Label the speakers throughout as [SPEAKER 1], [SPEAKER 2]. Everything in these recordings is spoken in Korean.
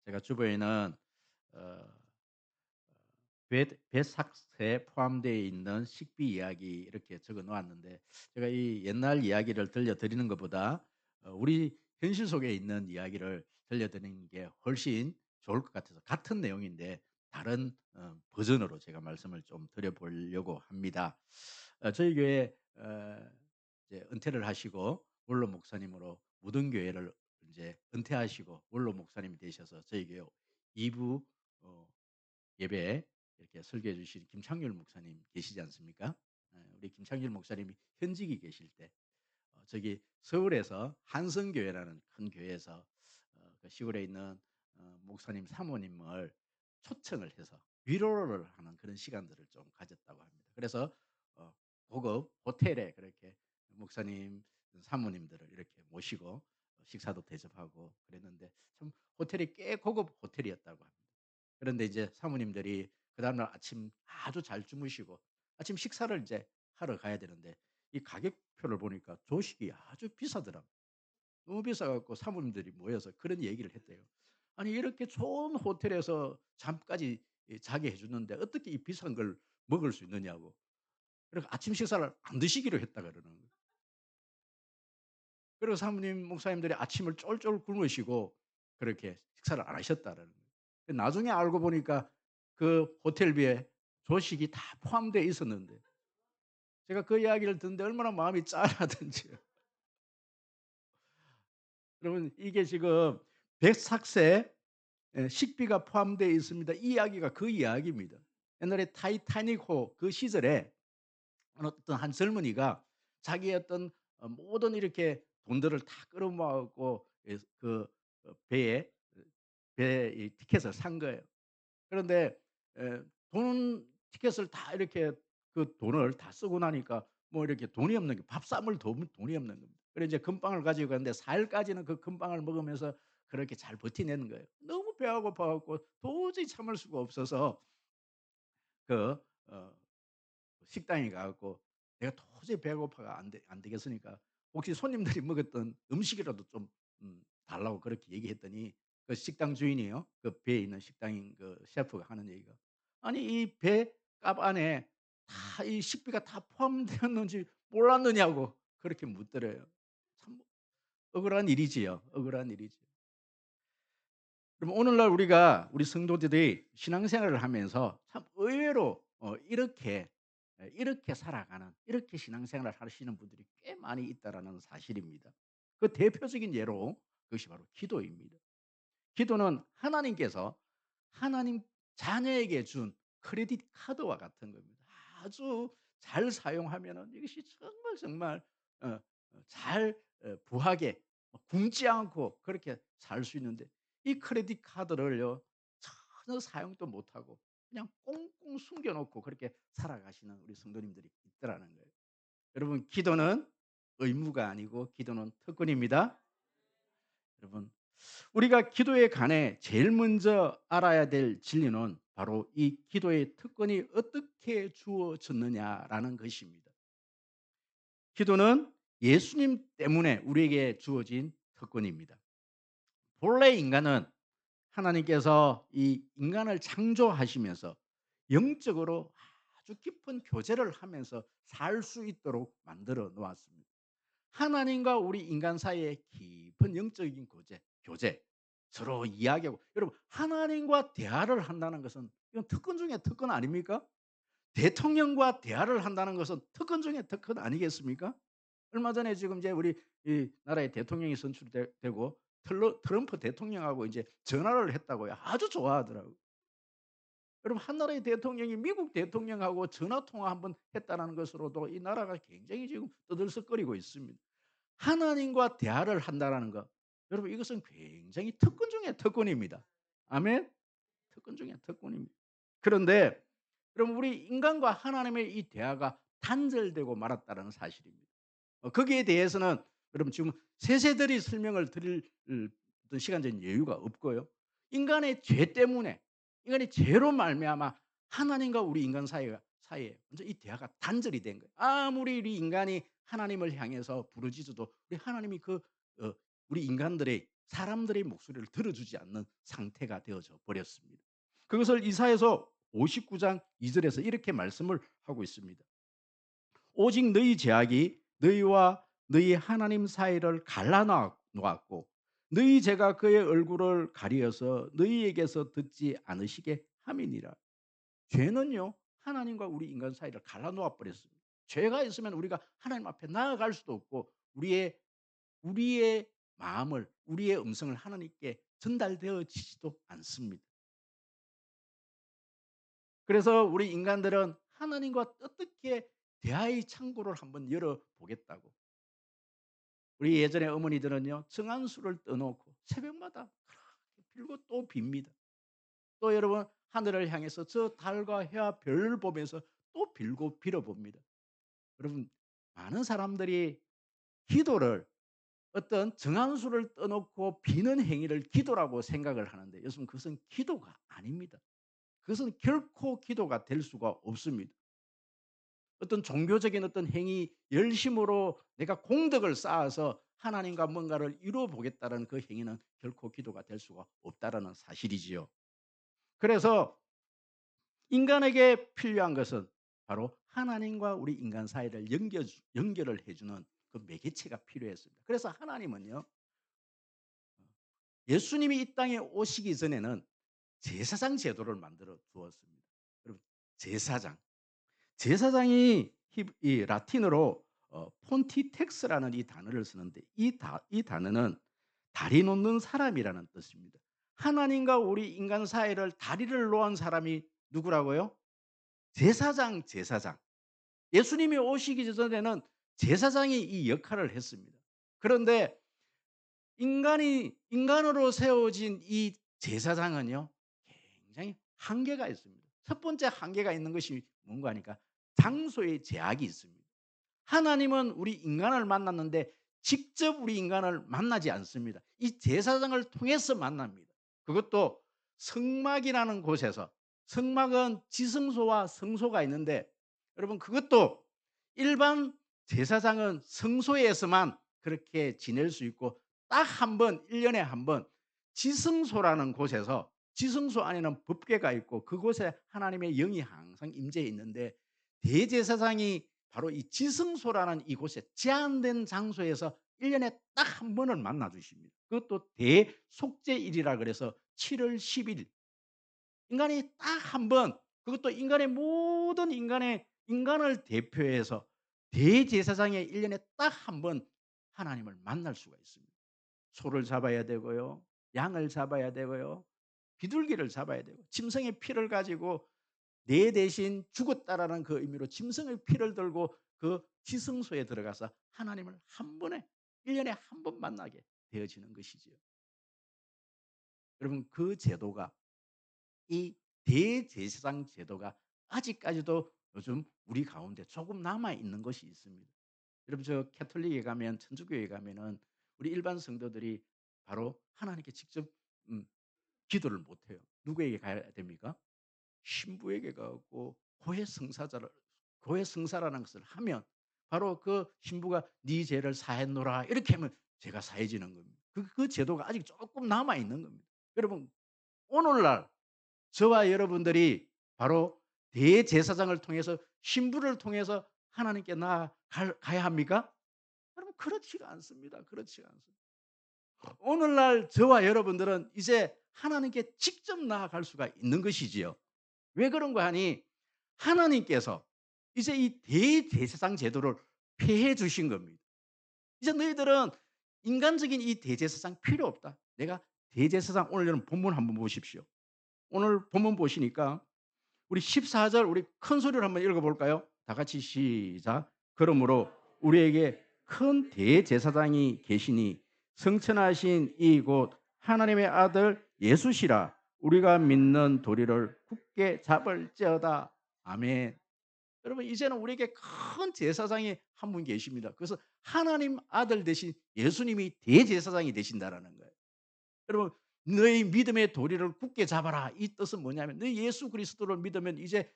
[SPEAKER 1] 제가 주부에는 어 배삭스에 포함되어 있는 식비 이야기 이렇게 적어 놓았는데, 제가 이 옛날 이야기를 들려 드리는 것보다 우리 현실 속에 있는 이야기를 들려 드리는 게 훨씬 좋을 것 같아서, 같은 내용인데 다른 버전으로 제가 말씀을 좀 드려 보려고 합니다. 저희 교회 이제 은퇴를 하시고 원로 목사님으로 모든 교회를 이제 은퇴하시고 원로 목사님이 되셔서 저희 교회 2부 예배에 이렇게 설교해 주신 김창률 목사님 계시지 않습니까? 우리 김창률 목사님이 현직이 계실 때 저기 서울에서 한성교회라는 큰 교회에서 그 시골에 있는 목사님 사모님을 초청을 해서 위로를 하는 그런 시간들을 좀 가졌다고 합니다. 그래서 어 고급 호텔에 그렇게 목사님 사모님들을 이렇게 모시고 식사도 대접하고 그랬는데, 참 호텔이 꽤 고급 호텔이었다고 합니다. 그런데 이제 사모님들이 그다음 날 아침 아주 잘 주무시고 아침 식사를 이제 하러 가야 되는데, 이 가격표를 보니까 조식이 아주 비싸더라고요. 너무 비싸 갖고 사모님들이 모여서 그런 얘기를 했대요. "아니 이렇게 좋은 호텔에서 잠까지 자게 해 주는데 어떻게 이 비싼 걸 먹을 수 있느냐."고. 그래서 아침 식사를 안 드시기로 했다 그러는 거예요. 그리고 사모님 목사님들이 아침을 쫄쫄 굶으시고 그렇게 식사를 안 하셨다라는 거예요. 나중에 알고 보니까 그 호텔비에 조식이 다 포함되어 있었는데, 제가 그 이야기를 듣는데 얼마나 마음이 짠하던지요. 여러분, 이게 지금 백삭새 식비가 포함되어 있습니다. 이 이야기가 그 이야기입니다. 옛날에 타이타닉호 그 시절에 어떤 한 젊은이가 자기의 어떤 모든 이렇게 돈들을 다 끌어모아 갖고 그 배에 배 이 티켓을 산 거예요. 그런데 돈 티켓을 다 이렇게 그 돈을 다 쓰고 나니까 뭐 이렇게 돈이 없는 게, 밥 사 먹을 돈이 없는 겁니다. 그래 이제 금빵을 가지고 갔는데 4 일까지는 그 금빵을 먹으면서 그렇게 잘 버티내는 거예요. 너무 배가 고파 갖고 도저히 참을 수가 없어서 그 식당에 가 갖고 내가 도저히 배고파가 안 되겠으니까 혹시 손님들이 먹었던 음식이라도 좀 달라고 그렇게 얘기했더니, 그 식당 주인이요. 그 배에 있는 식당인 그 셰프가 하는 얘기가, "아니 이 배 값 안에 다 이 식비가 다 포함되었는지 몰랐느냐."고 그렇게 묻더래요. 참 억울한 일이지요. 억울한 일이죠. 그럼 오늘날 우리 성도들이 신앙생활을 하면서 참 의외로 이렇게 살아가는, 이렇게 신앙생활을 하시는 분들이 꽤 많이 있다라는 사실입니다. 그 대표적인 예로 그것이 바로 기도입니다. 기도는 하나님께서 하나님 자녀에게 준 크레딧 카드와 같은 겁니다. 아주 잘 사용하면은 이것이 정말 어 잘 부하게 굶지 않고 그렇게 살 수 있는데, 이 크레딧 카드를요 전혀 사용도 못하고 그냥 꽁꽁 숨겨 놓고 그렇게 살아가시는 우리 성도님들이 있더라는 거예요. 여러분, 기도는 의무가 아니고 기도는 특권입니다. 여러분, 우리가 기도에 관해 제일 먼저 알아야 될 진리는 바로 이 기도의 특권이 어떻게 주어졌느냐라는 것입니다. 기도는 예수님 때문에 우리에게 주어진 특권입니다. 본래 인간은 하나님께서 이 인간을 창조하시면서 영적으로 아주 깊은 교제를 하면서 살 수 있도록 만들어 놓았습니다. 하나님과 우리 인간 사이의 깊은 영적인 교제, 서로 이야기하고, 여러분 하나님과 대화를 한다는 것은 이건 특권 중에 특권 아닙니까? 대통령과 대화를 한다는 것은 특권 중에 특권 아니겠습니까? 얼마 전에 지금 이제 우리 이 나라의 대통령이 선출되고 트럼프 대통령하고 이제 전화를 했다고요. 아주 좋아하더라고요. 여러분, 한 나라의 대통령이 미국 대통령하고 전화 통화 한번 했다는 것으로도 이 나라가 굉장히 지금 떠들썩거리고 있습니다. 하나님과 대화를 한다라는 것. 여러분, 이것은 굉장히 특권 중에 특권입니다. 아멘. 특권 중에 특권입니다. 그런데 여러분, 우리 인간과 하나님의 이 대화가 단절되고 말았다는 사실입니다. 거기에 대해서는 여러분 지금 세세들이 설명을 드릴 어떤 시간적인 여유가 없고요. 인간의 죄 때문에, 인간의 죄로 말미암아 하나님과 우리 인간 사이에 먼저 이 대화가 단절이 된 거예요. 아무리 우리 인간이 하나님을 향해서 부르짖어도 우리 하나님이 어 우리 인간들의 사람들의 목소리를 들어주지 않는 상태가 되어져 버렸습니다. 그것을 이사야서 59장 2 절에서 이렇게 말씀을 하고 있습니다. 오직 너희 죄악이 너희와 너희 하나님 사이를 갈라 놓았고 너희 죄가 그의 얼굴을 가리어서 너희에게서 듣지 않으시게 함이니라. 죄는요, 하나님과 우리 인간 사이를 갈라 놓아 버렸습니다. 죄가 있으면 우리가 하나님 앞에 나아갈 수도 없고 우리의 마음을 우리의 음성을 하나님께 전달되어지지도 않습니다. 그래서 우리 인간들은 하나님과 어떻게 대화의 창구를 한번 열어 보겠다고, 우리 예전에 어머니들은요 정한수를 떠놓고 새벽마다 그렇게 빌고 또 빕니다. 또 여러분, 하늘을 향해서 저 달과 해와 별을 보면서 또 빌고 빌어봅니다. 여러분, 많은 사람들이 기도를 어떤 정한수를 떠놓고 비는 행위를 기도라고 생각을 하는데, 여러분 그것은 기도가 아닙니다. 그것은 결코 기도가 될 수가 없습니다. 어떤 종교적인 어떤 행위, 열심으로 내가 공덕을 쌓아서 하나님과 뭔가를 이루어 보겠다는 그 행위는 결코 기도가 될 수가 없다라는 사실이지요. 그래서 인간에게 필요한 것은 바로 하나님과 우리 인간 사이를 연결을 해 주는 그 매개체가 필요했습니다. 그래서 하나님은요, 예수님이 이 땅에 오시기 전에는 제사장 제도를 만들어 두었습니다. 여러분, 제사장. 제사장이 이 라틴어로 폰티텍스라는 이 단어를 쓰는데, 이 단어는 다리 놓는 사람이라는 뜻입니다. 하나님과 우리 인간 사이를 다리를 놓은 사람이 누구라고요? 제사장, 제사장. 예수님이 오시기 전에는 제사장이 이 역할을 했습니다. 그런데 인간으로 세워진 이 제사장은요, 굉장히 한계가 있습니다. 첫 번째 한계가 있는 것이 뭔가 하니까 장소의 제약이 있습니다. 하나님은 우리 인간을 만났는데 직접 우리 인간을 만나지 않습니다. 이 제사장을 통해서 만납니다. 그것도 성막이라는 곳에서. 성막은 지성소와 성소가 있는데, 여러분 그것도 일반 제사장은 성소에서만 그렇게 지낼 수 있고, 딱 한 번, 1 년에 한 번 지성소라는 곳에서, 지성소 안에는 법궤가 있고 그곳에 하나님의 영이 항상 임재해 있는데, 대제사장이 바로 이 지성소라는 이곳에 제한된 장소에서 1 년에 딱 한 번을 만나 주십니다. 그것도 대속죄일이라 그래서 7월 10일, 인간이 딱 한 번, 그것도 인간의 모든 인간을 대표해서 대제사장이 1 년에 딱 한 번 하나님을 만날 수가 있습니다. 소를 잡아야 되고요. 양을 잡아야 되고요. 비둘기를 잡아야 되고, 짐승의 피를 가지고 내 대신 죽었다라는 그 의미로 짐승의 피를 들고 그 지성소에 들어가서 하나님을 한 번에, 1 년에 한 번 만나게 되어지는 것이지요. 여러분, 그 제도가, 이 대제사장 제도가 아직까지도 요즘 우리 가운데 조금 남아 있는 것이 있습니다. 여러분, 저 캐톨릭에 가면, 천주교에 가면은 우리 일반 성도들이 바로 하나님께 직접 음 기도를 못 해요. 누구에게 가야 됩니까? 신부에게 가고 고해성사라는 것을 하면 바로 그 신부가 "네 죄를 사했노라." 이렇게 하면 죄가 사해지는 겁니다. 그 제도가 아직 조금 남아 있는 겁니다. 여러분, 오늘날 저와 여러분들이 바로 대제사장을 통해서, 신부를 통해서 하나님께 가야 합니까? 여러분, 그렇지가 않습니다. 그렇지가 않습니다. 오늘날 저와 여러분들은 이제 하나님께 직접 나아갈 수가 있는 것이지요. 왜 그런가 하니, 하나님께서 이제 이 대제사장 제도를 폐해 주신 겁니다. 이제 너희들은 인간적인 이 대제사장 필요 없다. 내가 대제사장, 오늘 여러분 본문 한번 보십시오. 오늘 본문 보시니까 우리 14절, 우리 큰 소리로 한번 읽어 볼까요? 다 같이 시작. 그러므로 우리에게 큰 대제사장이 계시니 성천하신 이곳 하나님의 아들 예수시라. 우리가 믿는 도리를 굳게 잡을지어다. 아멘. 여러분, 이제는 우리에게 큰 제사장이 한 분 계십니다. 그래서 하나님 아들 대신 예수님이 대제사장이 되신다라는 거예요. 여러분, 너희 믿음의 도리를 굳게 잡아라. 이 뜻은 뭐냐면, 너희 예수 그리스도를 믿으면 이제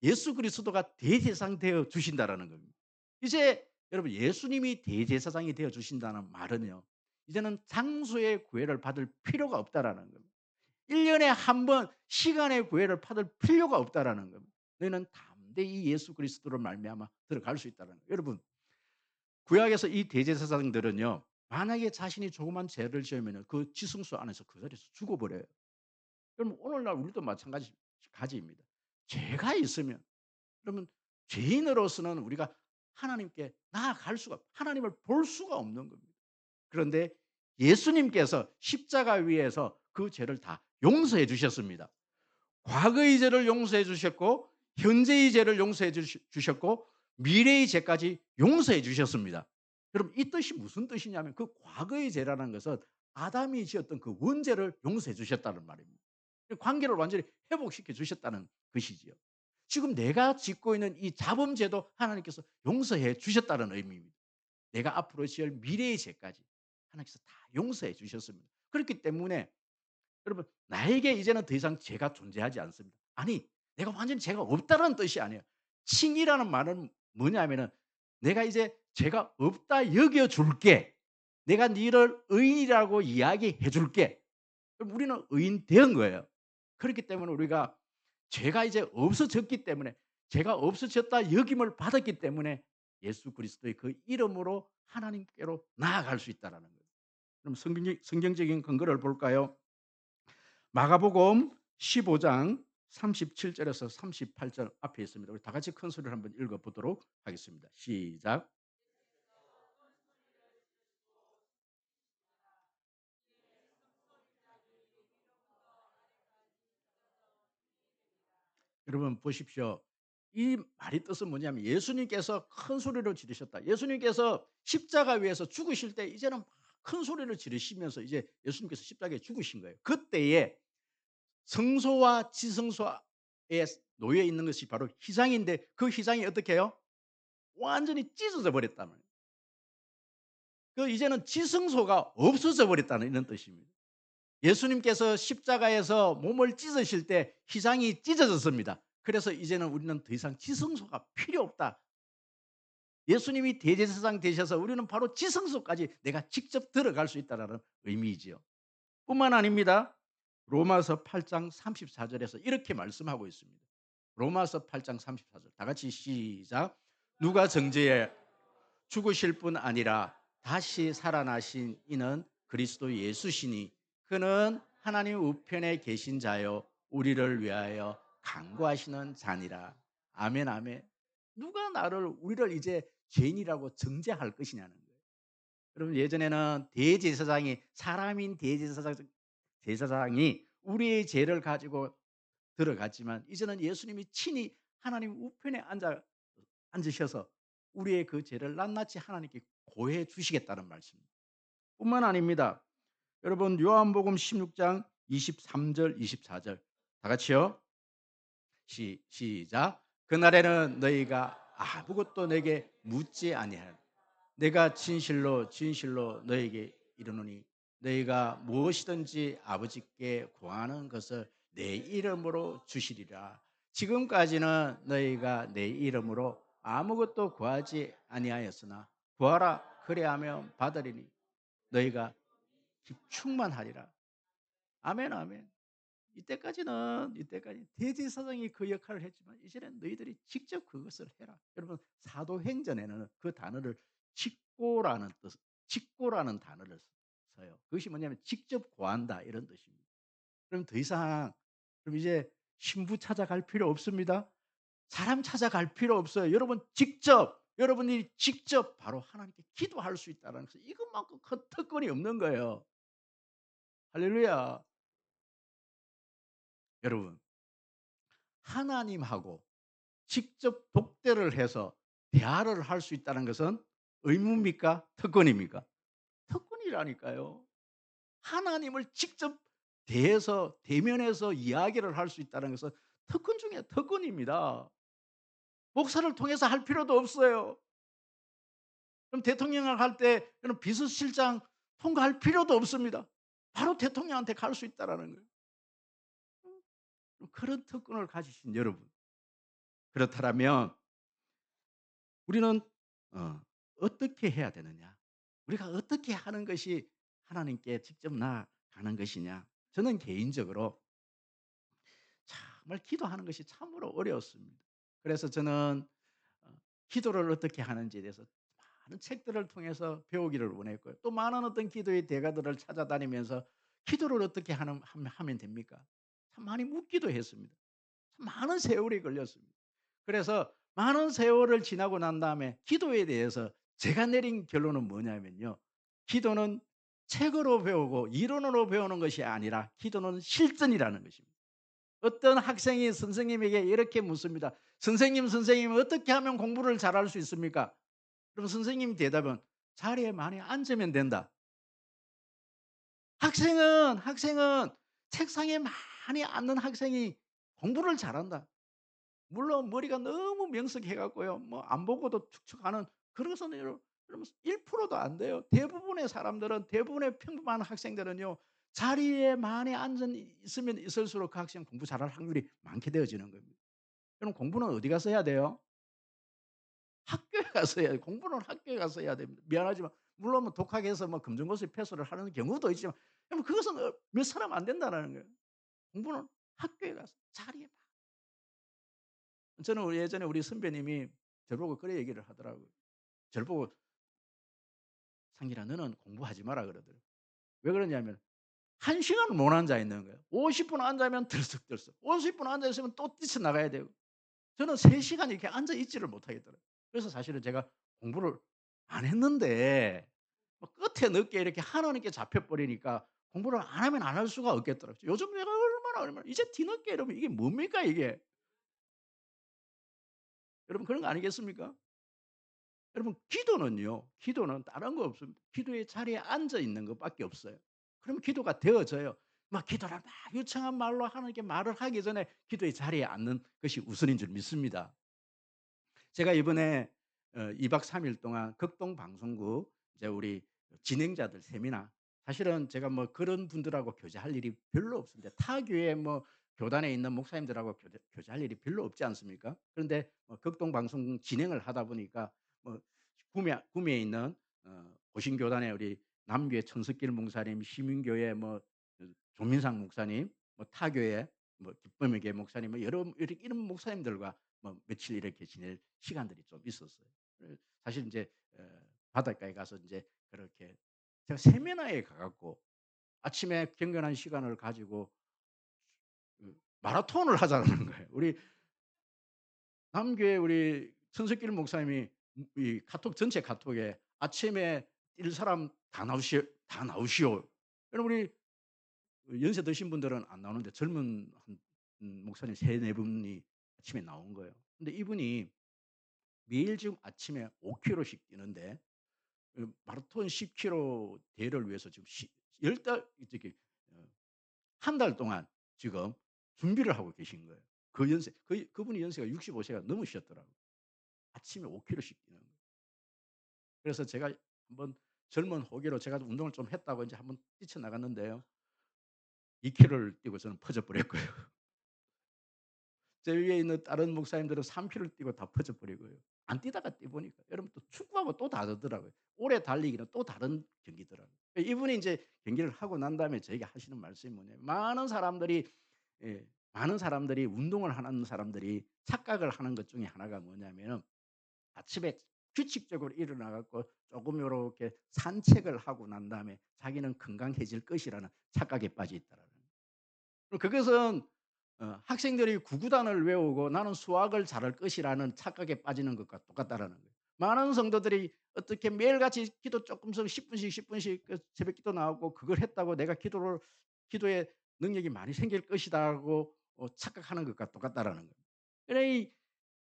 [SPEAKER 1] 예수 그리스도가 대제사장 되어 주신다라는 겁니다. 이제 여러분, 예수님이 대제사장이 되어 주신다는 말은요, 이제는 장소의 구애를 받을 필요가 없다라는 겁니다. 1 년에 한 번 시간의 구애를 받을 필요가 없다라는 겁니다. 너희는 담대히 예수 그리스도로 말미암아 들어갈 수 있다는 거예요. 여러분, 구약에서 이 대제사장들은요. 만약에 자신이 조그만 죄를 지으면은 그 지성소 안에서 그 자리에서 죽어버려요. 그럼 오늘날 우리도 가지입니다. 죄가 있으면, 그러면 죄인으로서는 우리가 하나님께 나아갈 수가 하나님을 볼 수가 없는 겁니다. 그런데 예수님께서 십자가 위에서 그 죄를 다 용서해 주셨습니다. 과거의 죄를 용서해 주셨고 현재의 죄를 용서해 주셨고 미래의 죄까지 용서해 주셨습니다. 그럼 이 뜻이 무슨 뜻이냐면 그 과거의 죄라는 것은 아담이 지었던 그 원죄를 용서해 주셨다는 말입니다. 관계를 완전히 회복시켜 주셨다는 것이지요. 지금 내가 짓고 있는 이 자범죄도 하나님께서 용서해 주셨다는 의미입니다. 내가 앞으로 지을 미래의 죄까지 하나님께서 다 용서해 주셨습니다. 그렇기 때문에 여러분, 나에게 이제는 더 이상 죄가 존재하지 않습니다. 아니, 내가 완전히 죄가 없다는 뜻이 아니에요. 칭이라는 말은 뭐냐면은 내가 이제 죄가 없다 여겨 줄게. 내가 너를 의인이라고 이야기해 줄게. 그럼 우리는 의인 된 거예요. 그렇기 때문에 우리가 죄가 이제 없어졌기 때문에 죄가 없어졌다 여김을 받았기 때문에 예수 그리스도의 그 이름으로 하나님께로 나아갈 수 있다라는 거예요. 그럼 성경적인 근거를 볼까요? 마가복음 15장 37절에서 38절 앞에 있습니다. 우리 다 같이 큰 소리를 한번 읽어 보도록 하겠습니다. 시작. 여러분 보십시오. 이 말의 뜻은 뭐냐면 예수님께서 큰 소리로 지르셨다. 예수님께서 십자가 위에서 죽으실 때 이제는 큰 소리를 지르시면서 이제 예수님께서 십자가에 죽으신 거예요. 그때에 성소와 지성소에 놓여 있는 것이 바로 휘장인데 그 휘장이 어떻게 해요? 완전히 찢어져 버렸다는 거예요. 그 이제는 지성소가 없어져 버렸다는 이런 뜻입니다. 예수님께서 십자가에서 몸을 찢으실 때 휘장이 찢어졌습니다. 그래서 이제는 우리는 더 이상 지성소가 필요 없다. 예수님이 대제사장 되셔서 우리는 바로 지성소까지 내가 직접 들어갈 수 있다는 의미이지요. 뿐만 아닙니다. 로마서 8장 34절에서 이렇게 말씀하고 있습니다. 로마서 8장 34절. 다 같이 시작. 누가 정죄해 죽으실 뿐 아니라 다시 살아나신 이는 그리스도 예수시니 그는 하나님 우편에 계신 자요 우리를 위하여 간구하시는 자니라. 아멘 아멘. 누가 우리를 이제 죄인이라고 정죄할 것이냐는 거예요. 여러분 예전에는 대제사장이 사람인 제사장이 우리의 죄를 가지고 들어갔지만 이제는 예수님이 친히 하나님 우편에 앉으셔서 우리의 그 죄를 낱낱이 하나님께 고해 주시겠다는 말씀입니다. 뿐만 아닙니다. 여러분 요한복음 16장 23절 24절 다 같이요. 시작. 그날에는 너희가 아무것도 내게 묻지 아니하리라. 내가 진실로 진실로 너에게 이르노니 너희가 무엇이든지 아버지께 구하는 것을 내 이름으로 주시리라. 지금까지는 너희가 내 이름으로 아무것도 구하지 아니하였으나 구하라 그래하면 받으리니 너희가 충만하리라. 아멘 아멘. 이때까지 대제사장이 그 역할을 했지만 이제는 너희들이 직접 그것을 해라. 여러분 사도행전에는 그 단어를 직고라는 직고라는 단어를 써요. 그것이 뭐냐면 직접 고한다 이런 뜻입니다. 그럼 더 이상 그럼 이제 신부 찾아갈 필요 없습니다. 사람 찾아갈 필요 없어요. 여러분이 직접 바로 하나님께 기도할 수 있다는 것은 이것만큼 큰 특권이 없는 거예요. 할렐루야. 여러분 하나님하고 직접 독대를 해서 대화를 할 수 있다는 것은 의무입니까? 특권입니까? 특권이라니까요. 하나님을 직접 대면해서 이야기를 할 수 있다는 것은 특권 중에 특권입니다. 목사를 통해서 할 필요도 없어요. 그럼 대통령을 할 때 비서실장 통과할 필요도 없습니다. 바로 대통령한테 갈 수 있다라는 거예요. 그런 특권을 가지신 여러분. 그렇다면 우리는 어, 어떻게 해야 되느냐? 우리가 어떻게 하는 것이 하나님께 직접 나아가는 것이냐. 저는 개인적으로 정말 기도하는 것이 참으로 어려웠습니다. 그래서 저는 어 기도를 어떻게 하는지에 대해서 많은 책들을 통해서 배우기를 원했고요. 또 많은 어떤 기도의 대가들을 찾아다니면서 기도를 어떻게 하면 됩니까? 참 많이 묻기도 했습니다. 참 많은 세월이 걸렸습니다. 그래서 많은 세월을 지나고 난 다음에 기도에 대해서 제가 내린 결론은 뭐냐면요. 기도는 책으로 배우고 이론으로 배우는 것이 아니라 기도는 실전이라는 것입니다. 어떤 학생이 선생님에게 이렇게 묻습니다. "선생님, 선생님 어떻게 하면 공부를 잘할 수 있습니까?" 그럼 선생님 대답은 "자리에 많이 앉으면 된다." 학생은 책상에 많이 앉는 학생이 공부를 잘한다. 물론 머리가 너무 명석해 갖고요. 뭐 안 보고도 축축하는 그런 것은 여러분 1%도 안 돼요. 대부분의 사람들은 대부분의 평범한 학생들은요. 자리에 많이 앉아 있으면 있을수록 그 학생은 공부 잘할 확률이 많게 되어지는 겁니다. 그럼 공부는 어디 가서 해야 돼요? 학교에 가서 해야 돼요. 공부는 학교에 가서 해야 됩니다. 미안하지만 물론 뭐 독학해서 뭐 검정고시 패스를 하는 경우도 있지만 그럼 그것은 몇 사람 안 된다라는 거예요. 공부는 학교에 가서 자리에 저는 예전에 우리 선배님이 저를 보고 그런 얘기를 하더라고요. 저를 보고 "상길아 너는 공부하지 마라." 그러더라고요. 왜 그러냐면 1 시간을 못 앉아 있는 거예요. 50분 앉으면 들썩들썩 50분 앉아 있으면 또 뛰쳐나가야 되고 저는 3 시간 이렇게 앉아 있지를 못하겠더라고요. 그래서 사실은 제가 공부를 안 했는데 뭐 끝에 늦게 이렇게 하나님께 잡혀 버리니까 공부를 안 하면 안 할 수가 없겠더라고요. 요즘 내가 얼마나 이제 뒤늦게 이러면 이게 뭡니까 이게. 여러분 그런 거 아니겠습니까? 여러분 기도는 다른 거 없습니다. 기도의 자리에 앉아 있는 것밖에 없어요. 그러면 기도가 되어져요. 막 기도를 막 유창한 말로 하나님께 말을 하기 전에 기도의 자리에 앉는 것이 우선인 줄 믿습니다. 제가 이번에 2박 3일 동안 극동 방송국 이제 우리 진행자들 세미나 사실은 제가 뭐 그런 분들하고 교제할 일이 별로 없습니다. 타 교회 뭐 교단에 있는 목사님들하고 교제할 일이 별로 없지 않습니까? 그런데 극동 방송 진행을 하다 보니까 뭐 구미에 있는 고신교단의 우리 남교회 천석길 목사님, 시민교회 뭐 조민상 목사님, 뭐 타교회 뭐 기쁨의 교회 목사님 뭐 여러 이렇게 이런 목사님들과 뭐 며칠 이렇게 지낼 시간들이 좀 있었어요. 사실 인제 바닷가에 가서 인제 그렇게 제가 세미나에 가 갖고 아침에 경건한 시간을 가지고 마라톤을 하자는 거예요. 우리 남교회 우리 천석길 목사님이 이 카톡 전체 카톡에 "아침에 뛸 사람 다 나오시오." 여러분 우리 연세 드신 분들은 안 나오는데 젊은 한 목사님 3-4 분이 아침에 나온 거예요. 근데 이분이 매일 지금 아침에 5 킬로씩 뛰는데 마라톤 10 킬로 대회를 위해서 지금 열 달 저기 어 한 달 동안 지금 준비를 하고 계신 거예요. 그 연세 그분이 연세가 65 세가 넘으셨더라고요. 아침에 5 킬로씩 뛰는 거예요. 그래서 제가 한번 젊은 호기로 제가 운동을 좀 했다고 인제 한번 뛰쳐나갔는데요. 2 킬로를 뛰고 저는 퍼져 버렸고요. 제 위에 있는 다른 목사님들은 3 킬로를 뛰고 다 퍼져 버리고요. 안 뛰다가 뛰 보니까 여러분 또 축구하고 또 다르더라고요. 오래 달리기는 또 다른 경기더라고요. 이분이 인제 경기를 하고 난 다음에 저에게 하시는 말씀이 뭐냐면 많은 사람들이 운동을 하는 사람들이 착각을 하는 것 중에 하나가 뭐냐면은 아침에 규칙적으로 일어나 갖고 조금 요렇게 산책을 하고 난 다음에 자기는 건강해질 것이라는 착각에 빠져 있다라는 그것은 학생들이 구구단을 외우고 '나는 수학을 잘할 것이라는 착각에 빠지는 것과 똑같다라는 거예요. 많은 성도들이 어떻게 매일같이 기도 조금씩 10 분씩 10 분씩 그 새벽기도 나오고 그걸 했다고 '내가 기도에 능력이 많이 생길 것이다.'고 착각하는 것과 똑같다라는 거예요. 그래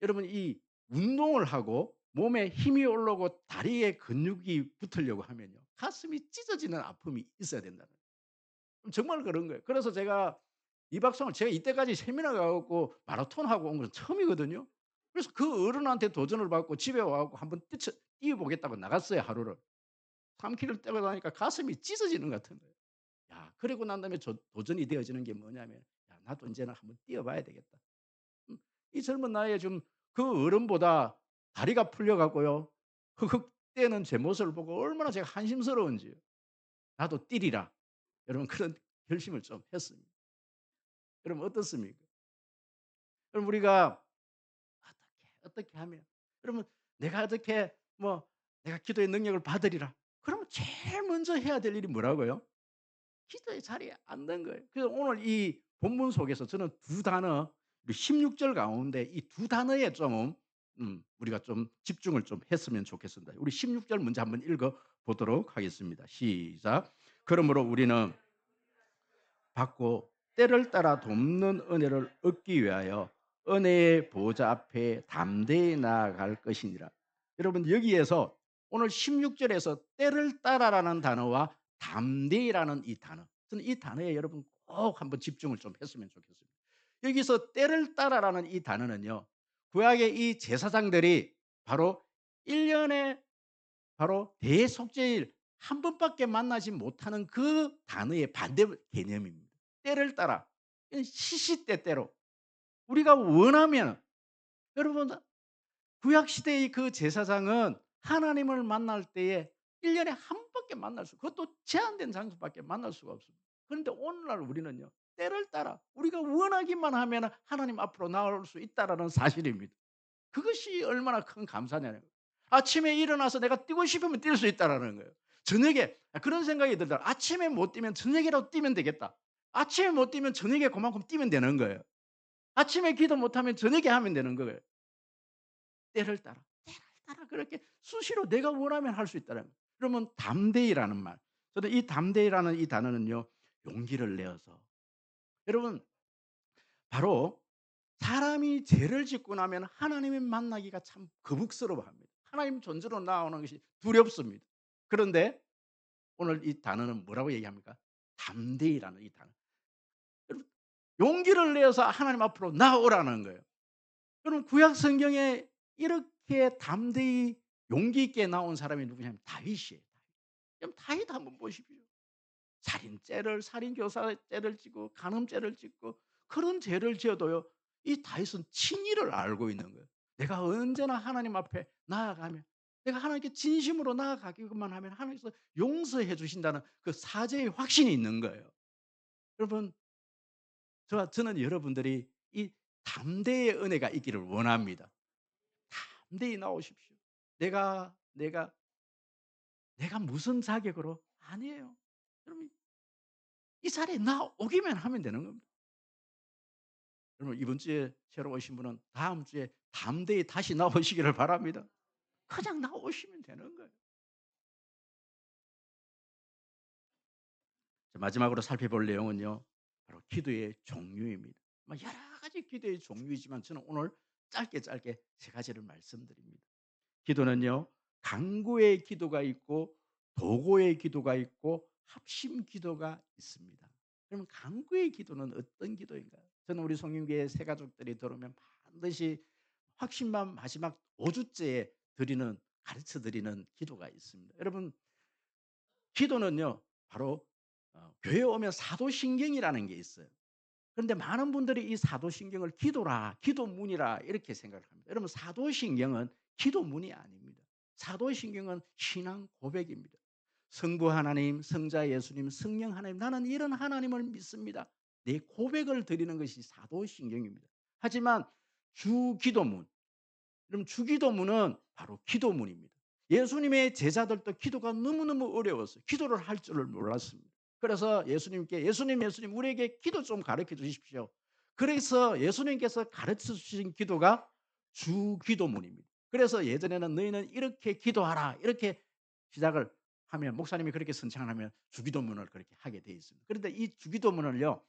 [SPEAKER 1] 여러분 이 운동을 하고 몸에 힘이 올라오고 다리에 근육이 붙으려고 하면요. 가슴이 찢어지는 아픔이 있어야 된다는 거예요. 정말 그런 거예요. 그래서 제가 2박 3일 제가 이때까지 세미나 가 갖고 마라톤 하고 온 건 처음이거든요. 그래서 그 어른한테 도전을 받고 집에 와 갖고 한번 뛰어 보겠다고 나갔어요 하루를. 3 킬로를 뛰고 나니까 가슴이 찢어지는 것 같은 거예요. 야 그러고 난 다음에 도전이 되어지는 게 뭐냐면 '야 나도 인제는 한번 뛰어 봐야 되겠다.' 음 이 젊은 나이에 좀 그 어른보다 다리가 풀려 갖고요. 흑흑 뛰는 제 모습을 보고 얼마나 제가 한심스러운지요. 나도 뛰리라. 여러분 그런 결심을 좀 했습니다. 여러분 어떻습니까? 그럼 우리가 어떻게 하면 여러분 내가 어떻게 뭐 내가 기도의 능력을 받으리라. 그러면 제일 먼저 해야 될 일이 뭐라고요? 기도의 자리에 앉는 거예요. 그래서 오늘 이 본문 속에서 저는 두 단어 16절 가운데 이 두 단어에 좀 우리가 좀 집중을 좀 했으면 좋겠습니다. 우리 16절 먼저 한번 읽어 보도록 하겠습니다. 시작. 그러므로 우리는 받고 때를 따라 돕는 은혜를 얻기 위하여 은혜의 보좌 앞에 담대히 나아갈 것이니라. 여러분 여기에서 오늘 16절에서 때를 따라라는 단어와 담대히라는 이 단어, 저는 이 단어에 여러분 꼭 한번 집중을 좀 했으면 좋겠습니다. 여기서 때를 따라라는 이 단어는요, 구약의 이 제사장들이 바로 1년에 바로 대속죄일 한 번밖에 만나지 못하는 그 단어의 반대 개념입니다. 때를 따라 시시때때로 우리가 원하면 여러분 구약 시대의 그 제사장은 하나님을 만날 때에 1 년에 한 번밖에 만날 수 그것도 제한된 장소밖에 만날 수가 없습니다. 그런데 오늘날 우리는요. 때를 따라 우리가 원하기만 하면 하나님 앞으로 나올 수 있다라는 사실입니다. 그것이 얼마나 큰 감사냐는 거예요. 아침에 일어나서 내가 뛰고 싶으면 뛸 수 있다라는 거예요. 저녁에 그런 생각이 들더라. '아침에 못 뛰면 저녁이라도 뛰면 되겠다.' 아침에 못 뛰면 저녁에 그만큼 뛰면 되는 거예요. 아침에 기도 못하면 저녁에 하면 되는 거예요. 때를 따라, 때를 따라 그렇게 수시로 내가 원하면 할 수 있다는 거예요. 그러면 담대히라는 말. 저는 이 담대히라는 이 단어는요. 용기를 내어서 여러분 바로 사람이 죄를 짓고 나면 하나님을 만나기가 참 거북스러워합니다. 하나님 존재로 나오는 것이 두렵습니다. 그런데 오늘 이 단어는 뭐라고 얘기합니까? 담대히라는 이 단어. 여러분 용기를 내어서 하나님 앞으로 나오라는 거예요. 그럼 구약 성경에 이렇게 담대히 용기 있게 나온 사람이 누구냐면 다윗이에요. 그럼 다윗 한번 보십시오. 살인죄를 살인교사죄를 짓고 간음죄를 짓고 그런 죄를 지어도요. 이 다윗은 친의를 알고 있는 거예요. 내가 언제나 하나님 앞에 나아가면 내가 하나님께 진심으로 나아가기만 하면 하나님께서 용서해 주신다는 그 사죄의 확신이 있는 거예요. 여러분 저는 여러분들이 이 담대의 은혜가 있기를 원합니다. 담대히 나오십시오. 내가 무슨 자격으로 아니에요. 여러분 이 자리에 나오기만 하면 되는 겁니다. 여러분 이번 주에 새로 오신 분은 다음 주에 담대히 다시 나오시기를 바랍니다. 그냥 나오시면 되는 거예요. 자, 마지막으로 살펴볼 내용은요. 바로 기도의 종류입니다. 여러 가지 기도의 종류이지만 저는 오늘 짧게 세 가지를 말씀드립니다. 기도는요. 간구의 기도가 있고 도고의 기도가 있고 합심 기도가 있습니다. 그러면 간구의 기도는 어떤 기도인가요? 저는 우리 성인교회 새 가족들이 들어오면 반드시 확신만 마지막 5 주째에 드리는 가르쳐 드리는 기도가 있습니다. 여러분 기도는요. 바로 교회에 오면 사도신경이라는 게 있어요. 그런데 많은 분들이 이 사도신경을 기도라, 기도문이라 이렇게 생각을 합니다. 여러분 사도신경은 기도문이 아닙니다. 사도신경은 신앙 고백입니다. 성부 하나님, 성자 예수님, 성령 하나님, 나는 이런 하나님을 믿습니다. 내 고백을 드리는 것이 사도신경입니다. 하지만 주기도문, 그럼 주기도문은 바로 기도문입니다. 예수님의 제자들도 기도가 너무너무 어려웠어요. 기도를 할 줄을 몰랐습니다. 그래서 예수님께 예수님 우리에게 기도 좀 가르쳐 주십시오. 그래서 예수님께서 가르쳐 주신 기도가 주기도문입니다. 그래서 예전에는 너희는 이렇게 기도하라 이렇게 시작을 하면 목사님이 그렇게 선창을 하면 주기도문을 그렇게 하게 돼 있습니다. 그런데 이 주기도문을요.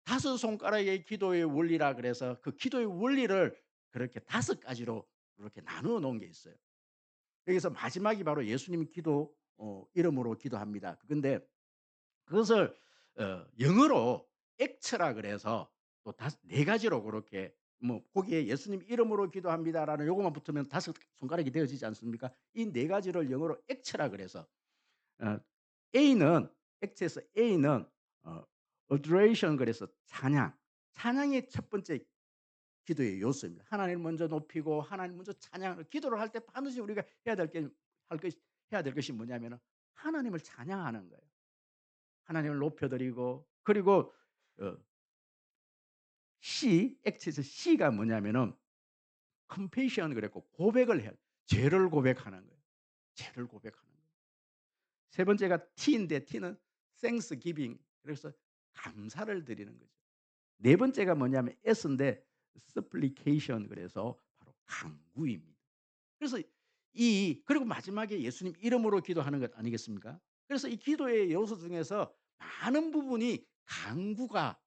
[SPEAKER 1] 다섯 손가락의 기도의 원리라 그래서 그 기도의 원리를 그렇게 다섯 가지로 이렇게 나누어 놓은 게 있어요. 여기서 마지막이 바로 예수님 기도 이름으로 기도합니다. 그런데 그것을 영어로 액처라 그래서 또 네 가지로 그렇게 뭐 거기에 예수님 이름으로 기도합니다라는 요것만 붙으면 다섯 손가락이 되어지지 않습니까? 이 네 가지를 영어로 액처라 그래서 어 A는 액체에서 A는 어 adoration 그래서 찬양. 찬양이 첫 번째 기도의 요소입니다. 하나님을 먼저 높이고 하나님 먼저 찬양을 기도를 할 때 반드시 우리가 해야 될 게 할 것이 해야 될 것이 뭐냐면은 하나님을 찬양하는 거예요. 하나님을 높여드리고 그리고 어 액체에서 C가 뭐냐면은 confession 그랬고 고백을 해야 돼. 죄를 고백하는 거예요. 죄를 고백하는 거예요. 세 번째가 T인데 T는 thanksgiving 그래서 감사를 드리는 거죠. 네 번째가 뭐냐면 S인데 supplication 그래서 바로 간구입니다. 그래서 그리고 마지막에 예수님 이름으로 기도하는 것 아니겠습니까? 그래서 이 기도의 요소 중에서 많은 부분이 간구가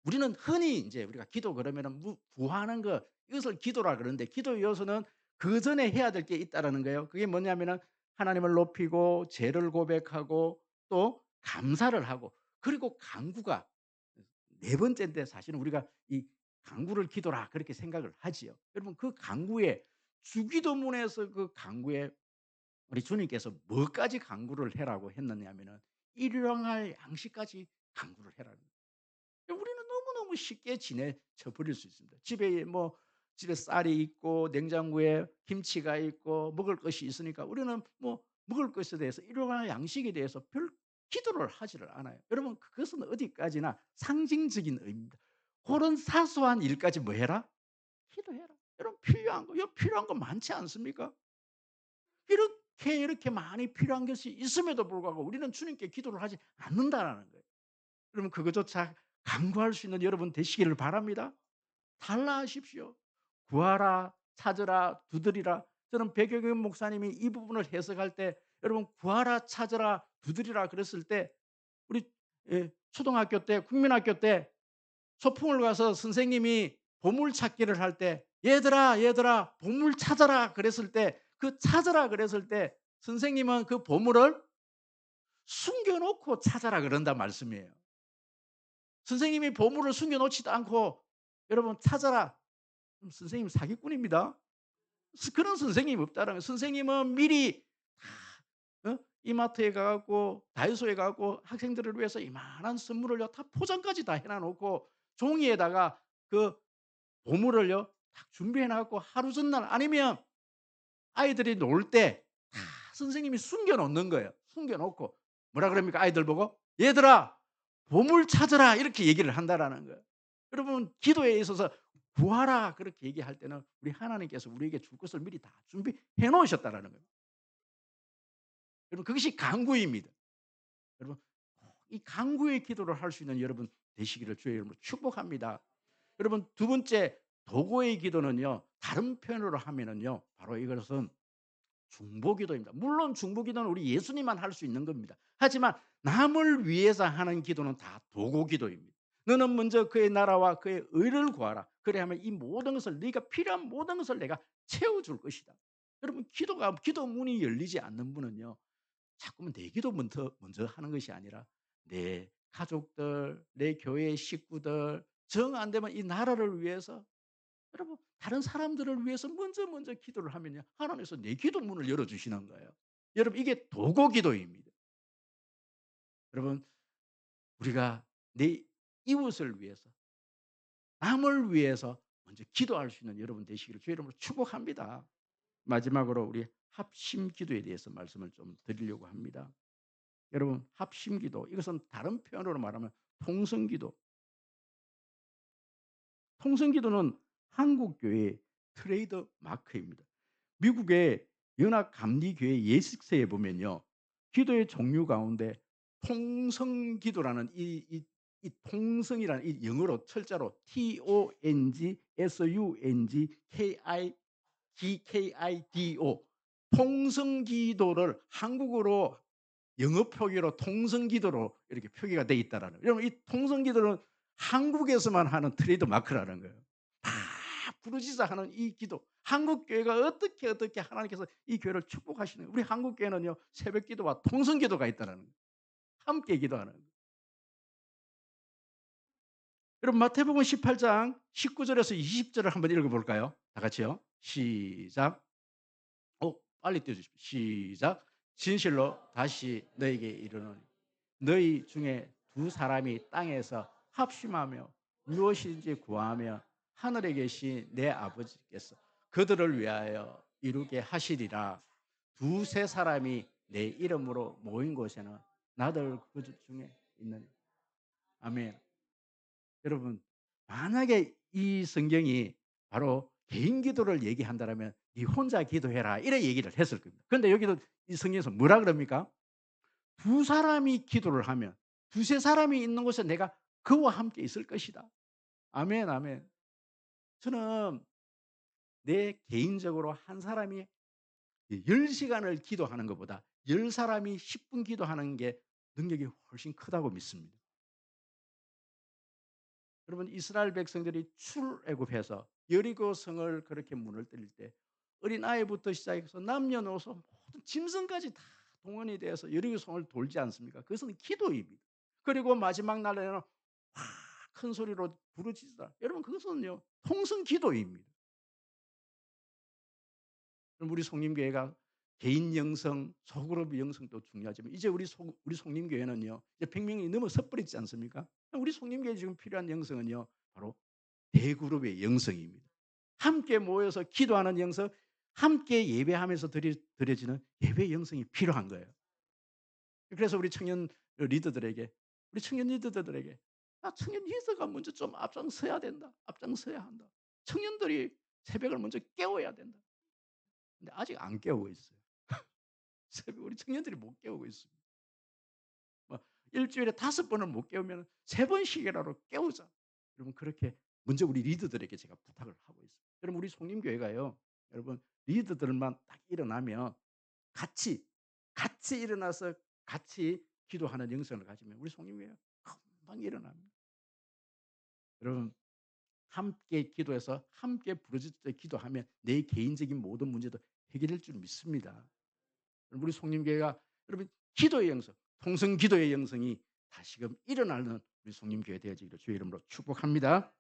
[SPEAKER 1] 우리는 흔히 인제 우리가 기도 그러면은 구하는 거 이것을 기도라 그러는데 기도의 요소는 그전에 해야 될 게 있다라는 거예요. 그게 뭐냐면은 하나님을 높이고 죄를 고백하고 또 감사를 하고 그리고 간구가 네 번째인데 사실은 우리가 이 간구를 기도라 그렇게 생각을 하지요. 여러분 그 간구에 주기도문에서 그 간구에 우리 주님께서 뭐까지 간구를 해라고 했느냐면은 일용할 양식까지 간구를 해라는 거예요. 우리는 너무너무 쉽게 지내쳐 버릴 수 있습니다. 집에 쌀이 있고 냉장고에 김치가 있고 먹을 것이 있으니까 우리는 뭐 먹을 것에 대해서 일용할 양식에 대해서 별 기도를 하지를 않아요. 여러분 그것은 어디까지나 상징적인 의미입니다. 고런 사소한 일까지 뭐 해라? 기도해라. 여러분 필요한 거 많지 않습니까? 이렇게 많이 필요한 것이 있음에도 불구하고 우리는 주님께 기도를 하지 않는다라는 거예요. 그러면 그것조차 간구할 수 있는 여러분 되시기를 바랍니다. 달라하십시오. 구하라, 찾으라, 두드리라. 저는 백영현 목사님이 이 부분을 해석할 때 여러분 구하라, 찾으라, 두드리라 그랬을 때 우리 초등학교 때 국민학교 때 소풍을 가서 선생님이 보물찾기를 할 때 "얘들아, 얘들아 보물 찾아라." 그랬을 때 그 찾으라 그랬을 때 선생님은 그 보물을 숨겨 놓고 찾아라 그런단 말씀이에요. 선생님이 보물을 숨겨 놓지도 않고 "여러분 찾아라." 그럼 선생님 사기꾼입니다. 그런 선생님이 없다는 거예요. 선생님은 미리 다 이마트에 가 갖고 다이소에 가 갖고 학생들을 위해서 이만한 선물을요 다 포장까지 다 해놔 놓고 종이에다가 그 보물을요 딱 준비해 놔 갖고 하루 전날 아니면 아이들이 놀 때 다 선생님이 숨겨 놓는 거예요. 숨겨 놓고 뭐라 그럽니까? 아이들 보고 "얘들아 보물 찾으라." 이렇게 얘기를 한다라는 거예요. 여러분 기도에 있어서 "구하라." 그렇게 얘기할 때는 우리 하나님께서 우리에게 줄 것을 미리 다 준비해 놓으셨다라는 거예요. 여러분 그것이 간구입니다. 여러분 이 간구의 기도를 할 수 있는 여러분 되시기를 주의 이름으로 축복합니다. 여러분 두 번째 도구의 기도는요. 다른 표현으로 하면은요. 바로 이것은 중보기도입니다. 물론 중보기도는 우리 예수님만 할 수 있는 겁니다. 하지만 남을 위해서 하는 기도는 다 도구기도입니다. 너는 먼저 그의 나라와 그의 의를 구하라. 그래야만 이 모든 것을 네가 필요한 모든 것을 내가 채워줄 것이다. 여러분 기도 문이 열리지 않는 분은요. 자꾸만 내 기도 먼저 하는 것이 아니라 내 가족들, 내 교회 식구들 정 안 되면 이 나라를 위해서 여러분 다른 사람들을 위해서 먼저 기도를 하면요. 하나님께서 내 기도 문을 열어 주시는 거예요. 여러분 이게 도구 기도입니다. 여러분 우리가 내 이웃을 위해서 남을 위해서 먼저 기도할 수 있는 여러분 되시기를 주의 이름으로 축복합니다. 마지막으로 우리 합심 기도에 대해서 말씀을 좀 드리려고 합니다. 여러분 합심 기도 이것은 다른 표현으로 말하면 통성 기도. 통성 기도는 한국 교회의 트레이드 마크입니다. 미국의 연합감리교회 예식서에 보면요. 기도의 종류 가운데 통성기도라는 이 통성이라는 이 영어로 철자로 TONGSUNGKIDO 통성기도를 한국어로 영어 표기로 통성기도로 이렇게 표기가 돼 있다라는 거예요. 여러분 이 통성기도는 한국에서만 하는 트레이드 마크라는 거예요. 다 부르짖어 하는 이 기도. 한국 교회가 어떻게 하나님께서 이 교회를 축복하시는 거예요. 우리 한국 교회는요. 새벽 기도와 통성 기도가 있다라는 거예요. 함께 기도하는 거예요. 여러분 마태복음 18장 19절에서 20절을 한번 읽어 볼까요? 다 같이요. 시작. 빨리 띄워 주십시오. 시작. 진실로 다시 너에게 이르노니 너희 중에 두 사람이 땅에서 합심하며 무엇인지 구하며 하늘에 계신 내 아버지께서 그들을 위하여 이루게 하시리라. 두세 사람이 내 이름으로 모인 곳에는 나들 그 중에 있는 아멘. 여러분 만약에 이 성경이 바로 개인 기도를 얘기한다라면 "네 혼자 기도해라." 이런 얘기를 했을 겁니다. 그런데 여기도 이 성경에서 뭐라 그럽니까? 두 사람이 기도를 하면 두세 사람이 있는 곳에 내가 그와 함께 있을 것이다. 아멘, 아멘. 저는 내 개인적으로 한 사람이 10시간을 기도하는 것보다 10 사람이 10분 기도하는 게 능력이 훨씬 크다고 믿습니다. 여러분 이스라엘 백성들이 출애굽해서 여리고 성을 그렇게 문을 뚫릴 때 어린아이부터 시작해서 남녀노소 모든 짐승까지 다 동원이 되어서 여리고 성을 돌지 않습니까? 그것은 기도입니다. 그리고 마지막 날에는 확 큰 소리로 부르짖으라. 여러분 그것은요 통성 기도입니다. 그럼 우리 속림교회가 개인 영성, 소그룹 영성도 중요하지만 이제 우리 속림교회는요. 이제 100명이 넘어서 버리지 않습니까? 우리 속림교회에 지금 필요한 영성은요. 바로 대그룹의 영성입니다. 함께 모여서 기도하는 영성, 함께 예배하면서 드려지는 예배 영성이 필요한 거예요. 그래서 우리 청년 리더들에게 우리 청년 리더들에게 청년 리더가 먼저 좀 앞장서야 된다. 앞장서야 한다. 청년들이 새벽을 먼저 깨워야 된다. 근데 아직 안 깨우고 있어요. 새벽 우리 청년들이 못 깨우고 있습니다. 뭐 일주일에 5번을 못 깨우면 3번씩이라도 깨우자. 여러분 그렇게 먼저 우리 리더들에게 제가 부탁을 하고 있습니다. 여러분 우리 속림교회가요. 여러분 리더들만 딱 일어나면 같이 일어나서 같이 기도하는 영성을 가지면 우리 속림교회가 금방 일어납니다. 여러분 함께 기도해서 함께 부르짖을 때 기도하면 내 개인적인 모든 문제도 해결될 줄 믿습니다. 우리 속림교회가 여러분 기도의 영성, 통성 기도의 영성이 다시금 일어나는 우리 속림교회 되어지기를 주의 이름으로 축복합니다.